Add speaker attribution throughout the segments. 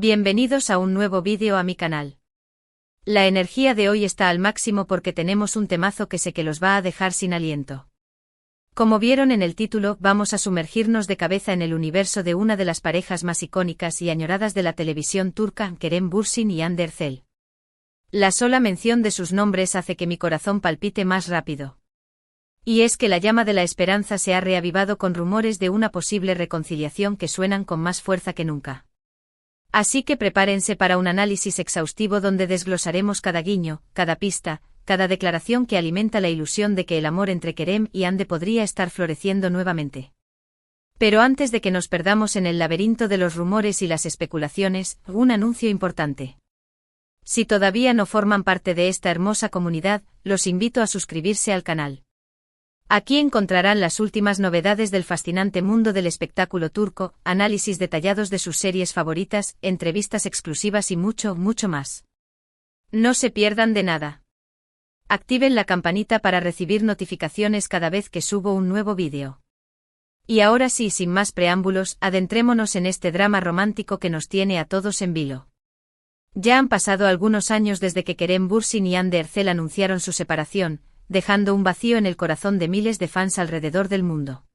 Speaker 1: Bienvenidos a un nuevo vídeo a mi canal. La energía de hoy está al máximo porque tenemos un temazo que sé que los va a dejar sin aliento. Como vieron en el título, vamos a sumergirnos de cabeza en el universo de una de las parejas más icónicas y añoradas de la televisión turca, Kerem Bürsin y Hande Erçel. La sola mención de sus nombres hace que mi corazón palpite más rápido. Y es que la llama de la esperanza se ha reavivado con rumores de una posible reconciliación que suenan con más fuerza que nunca. Así que prepárense para un análisis exhaustivo donde desglosaremos cada guiño, cada pista, cada declaración que alimenta la ilusión de que el amor entre Kerem y Hande podría estar floreciendo nuevamente. Pero antes de que nos perdamos en el laberinto de los rumores y las especulaciones, un anuncio importante. Si todavía no forman parte de esta hermosa comunidad, los invito a suscribirse al canal. Aquí encontrarán las últimas novedades del fascinante mundo del espectáculo turco, análisis detallados de sus series favoritas, entrevistas exclusivas y mucho, mucho más. No se pierdan de nada. Activen la campanita para recibir notificaciones cada vez que subo un nuevo vídeo. Y ahora sí, sin más preámbulos, adentrémonos en este drama romántico que nos tiene a todos en vilo. Ya han pasado algunos años desde que Kerem Bürsin y Hande Erçel anunciaron su separación, dejando un vacío en el corazón de miles de fans alrededor del mundo.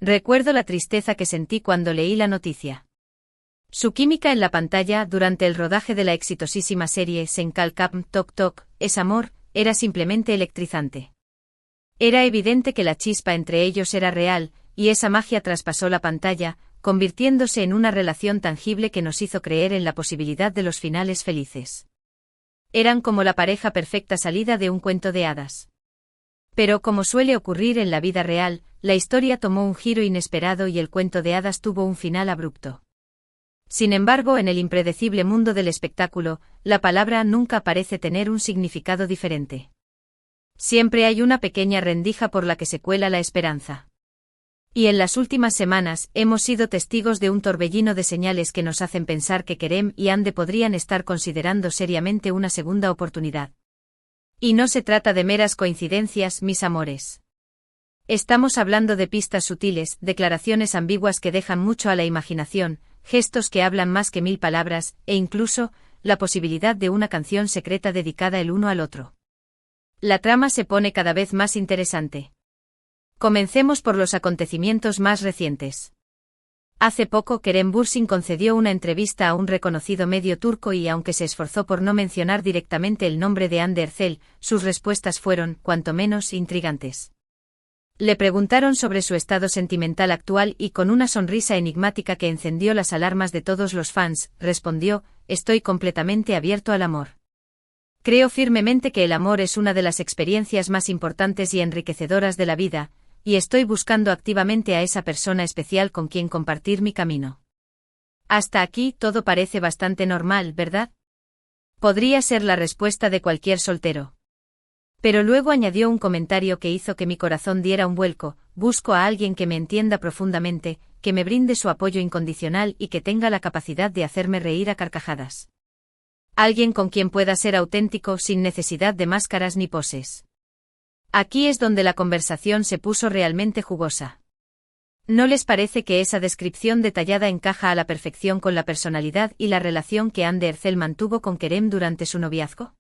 Speaker 1: Recuerdo la tristeza que sentí cuando leí la noticia. Su química en la pantalla durante el rodaje de la exitosísima serie Sen Kalkam Tok Tok, Es Amor, era simplemente electrizante. Era evidente que la chispa entre ellos era real, y esa magia traspasó la pantalla, convirtiéndose en una relación tangible que nos hizo creer en la posibilidad de los finales felices. Eran como la pareja perfecta salida de un cuento de hadas. Pero como suele ocurrir en la vida real, la historia tomó un giro inesperado y el cuento de hadas tuvo un final abrupto. Sin embargo, en el impredecible mundo del espectáculo, la palabra nunca parece tener un significado diferente. Siempre hay una pequeña rendija por la que se cuela la esperanza. Y en las últimas semanas, hemos sido testigos de un torbellino de señales que nos hacen pensar que Kerem y Hande podrían estar considerando seriamente una segunda oportunidad. Y no se trata de meras coincidencias, mis amores. Estamos hablando de pistas sutiles, declaraciones ambiguas que dejan mucho a la imaginación, gestos que hablan más que 1000 palabras, e incluso, la posibilidad de una canción secreta dedicada el uno al otro. La trama se pone cada vez más interesante. Comencemos por los acontecimientos más recientes. Hace poco Kerem Bürsin concedió una entrevista a un reconocido medio turco y aunque se esforzó por no mencionar directamente el nombre de Hande Erçel, sus respuestas fueron, cuanto menos, intrigantes. Le preguntaron sobre su estado sentimental actual y con una sonrisa enigmática que encendió las alarmas de todos los fans, respondió: «Estoy completamente abierto al amor. Creo firmemente que el amor es una de las experiencias más importantes y enriquecedoras de la vida, y estoy buscando activamente a esa persona especial con quien compartir mi camino». Hasta aquí todo parece bastante normal, ¿verdad? Podría ser la respuesta de cualquier soltero. Pero luego añadió un comentario que hizo que mi corazón diera un vuelco: «Busco a alguien que me entienda profundamente, que me brinde su apoyo incondicional y que tenga la capacidad de hacerme reír a carcajadas. Alguien con quien pueda ser auténtico sin necesidad de máscaras ni poses». Aquí es donde la conversación se puso realmente jugosa. ¿No les parece que esa descripción detallada encaja a la perfección con la personalidad y la relación que Hande Erçel mantuvo con Kerem durante su noviazgo?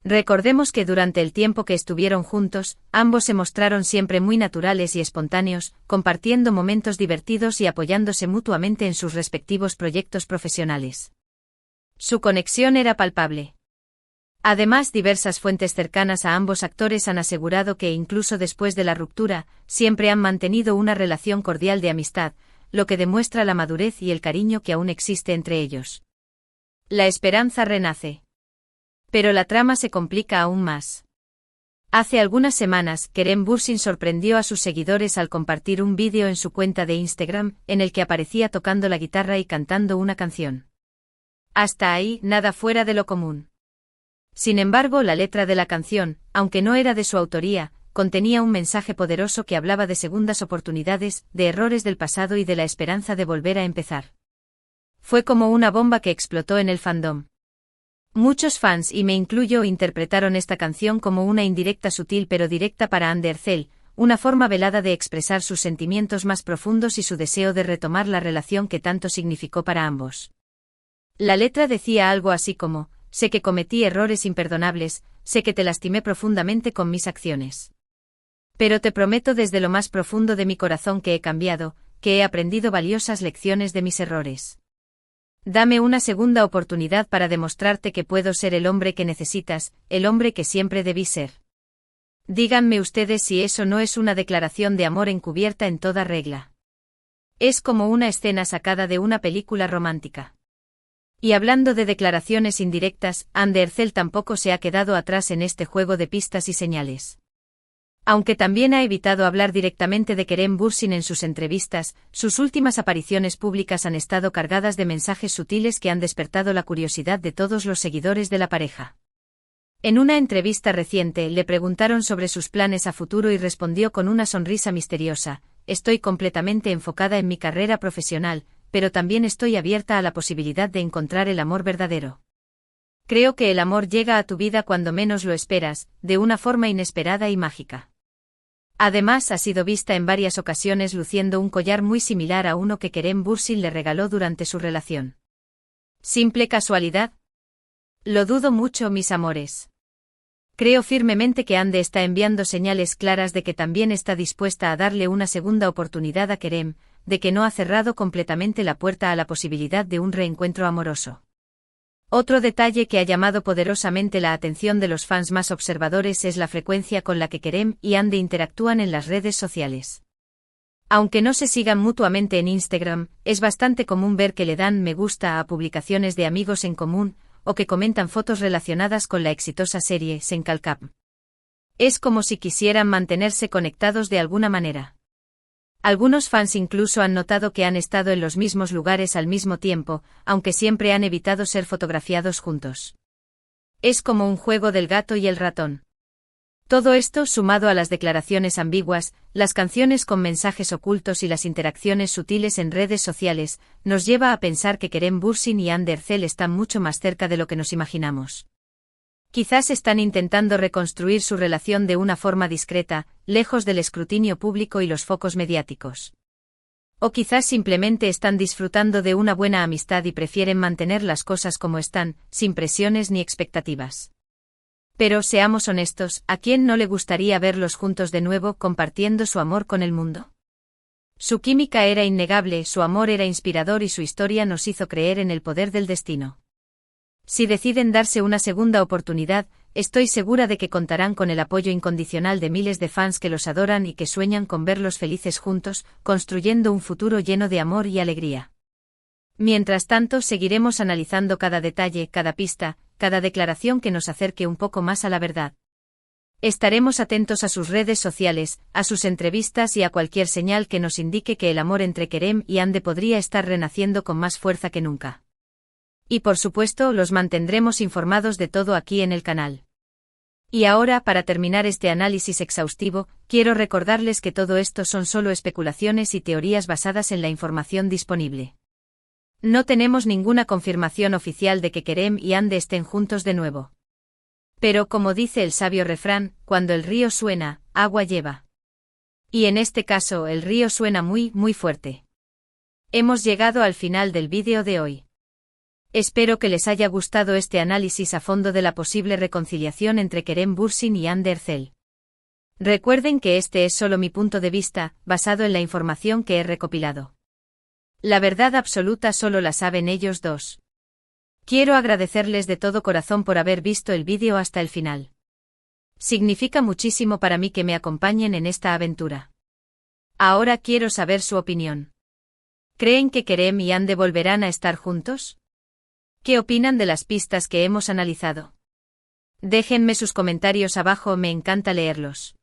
Speaker 1: Recordemos que durante el tiempo que estuvieron juntos, ambos se mostraron siempre muy naturales y espontáneos, compartiendo momentos divertidos y apoyándose mutuamente en sus respectivos proyectos profesionales. Su conexión era palpable. Además, diversas fuentes cercanas a ambos actores han asegurado que incluso después de la ruptura, siempre han mantenido una relación cordial de amistad, lo que demuestra la madurez y el cariño que aún existe entre ellos. La esperanza renace. Pero la trama se complica aún más. Hace algunas semanas, Kerem Bürsin sorprendió a sus seguidores al compartir un vídeo en su cuenta de Instagram, en el que aparecía tocando la guitarra y cantando una canción. Hasta ahí, nada fuera de lo común. Sin embargo, la letra de la canción, aunque no era de su autoría, contenía un mensaje poderoso que hablaba de segundas oportunidades, de errores del pasado y de la esperanza de volver a empezar. Fue como una bomba que explotó en el fandom. Muchos fans, y me incluyo, interpretaron esta canción como una indirecta sutil pero directa para Hande Erçel, una forma velada de expresar sus sentimientos más profundos y su deseo de retomar la relación que tanto significó para ambos. La letra decía algo así como: sé que cometí errores imperdonables, sé que te lastimé profundamente con mis acciones. Pero te prometo desde lo más profundo de mi corazón que he cambiado, que he aprendido valiosas lecciones de mis errores. Dame una segunda oportunidad para demostrarte que puedo ser el hombre que necesitas, el hombre que siempre debí ser. Díganme ustedes si eso no es una declaración de amor encubierta en toda regla. Es como una escena sacada de una película romántica. Y hablando de declaraciones indirectas, Andy Ercel tampoco se ha quedado atrás en este juego de pistas y señales. Aunque también ha evitado hablar directamente de Kerem Bürsin en sus entrevistas, sus últimas apariciones públicas han estado cargadas de mensajes sutiles que han despertado la curiosidad de todos los seguidores de la pareja. En una entrevista reciente le preguntaron sobre sus planes a futuro y respondió con una sonrisa misteriosa: estoy completamente enfocada en mi carrera profesional, pero también estoy abierta a la posibilidad de encontrar el amor verdadero. Creo que el amor llega a tu vida cuando menos lo esperas, de una forma inesperada y mágica. Además, ha sido vista en varias ocasiones luciendo un collar muy similar a uno que Kerem Bürsin le regaló durante su relación. ¿Simple casualidad? Lo dudo mucho, mis amores. Creo firmemente que Ande está enviando señales claras de que también está dispuesta a darle una segunda oportunidad a Kerem, de que no ha cerrado completamente la puerta a la posibilidad de un reencuentro amoroso. Otro detalle que ha llamado poderosamente la atención de los fans más observadores es la frecuencia con la que Kerem y Ande interactúan en las redes sociales. Aunque no se sigan mutuamente en Instagram, es bastante común ver que le dan me gusta a publicaciones de amigos en común, o que comentan fotos relacionadas con la exitosa serie Senkalkap. Es como si quisieran mantenerse conectados de alguna manera. Algunos fans incluso han notado que han estado en los mismos lugares al mismo tiempo, aunque siempre han evitado ser fotografiados juntos. Es como un juego del gato y el ratón. Todo esto, sumado a las declaraciones ambiguas, las canciones con mensajes ocultos y las interacciones sutiles en redes sociales, nos lleva a pensar que Kerem Bürsin y Ande Ercel están mucho más cerca de lo que nos imaginamos. Quizás están intentando reconstruir su relación de una forma discreta, lejos del escrutinio público y los focos mediáticos. O quizás simplemente están disfrutando de una buena amistad y prefieren mantener las cosas como están, sin presiones ni expectativas. Pero seamos honestos, ¿a quién no le gustaría verlos juntos de nuevo compartiendo su amor con el mundo? Su química era innegable, su amor era inspirador y su historia nos hizo creer en el poder del destino. Si deciden darse una segunda oportunidad, estoy segura de que contarán con el apoyo incondicional de miles de fans que los adoran y que sueñan con verlos felices juntos, construyendo un futuro lleno de amor y alegría. Mientras tanto, seguiremos analizando cada detalle, cada pista, cada declaración que nos acerque un poco más a la verdad. Estaremos atentos a sus redes sociales, a sus entrevistas y a cualquier señal que nos indique que el amor entre Kerem y Ande podría estar renaciendo con más fuerza que nunca. Y por supuesto, los mantendremos informados de todo aquí en el canal. Y ahora, para terminar este análisis exhaustivo, quiero recordarles que todo esto son solo especulaciones y teorías basadas en la información disponible. No tenemos ninguna confirmación oficial de que Kerem y Ande estén juntos de nuevo. Pero como dice el sabio refrán, cuando el río suena, agua lleva. Y en este caso el río suena muy, muy fuerte. Hemos llegado al final del vídeo de hoy. Espero que les haya gustado este análisis a fondo de la posible reconciliación entre Kerem Bürsin y Ande Ercel. Recuerden que este es solo mi punto de vista, basado en la información que he recopilado. La verdad absoluta solo la saben ellos dos. Quiero agradecerles de todo corazón por haber visto el vídeo hasta el final. Significa muchísimo para mí que me acompañen en esta aventura. Ahora quiero saber su opinión. ¿Creen que Kerem y Ande volverán a estar juntos? ¿Qué opinan de las pistas que hemos analizado? Déjenme sus comentarios abajo, me encanta leerlos.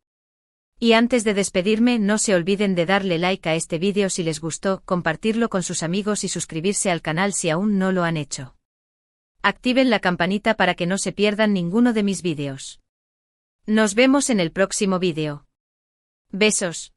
Speaker 1: Y antes de despedirme, no se olviden de darle like a este vídeo si les gustó, compartirlo con sus amigos y suscribirse al canal si aún no lo han hecho. Activen la campanita para que no se pierdan ninguno de mis vídeos. Nos vemos en el próximo vídeo. Besos.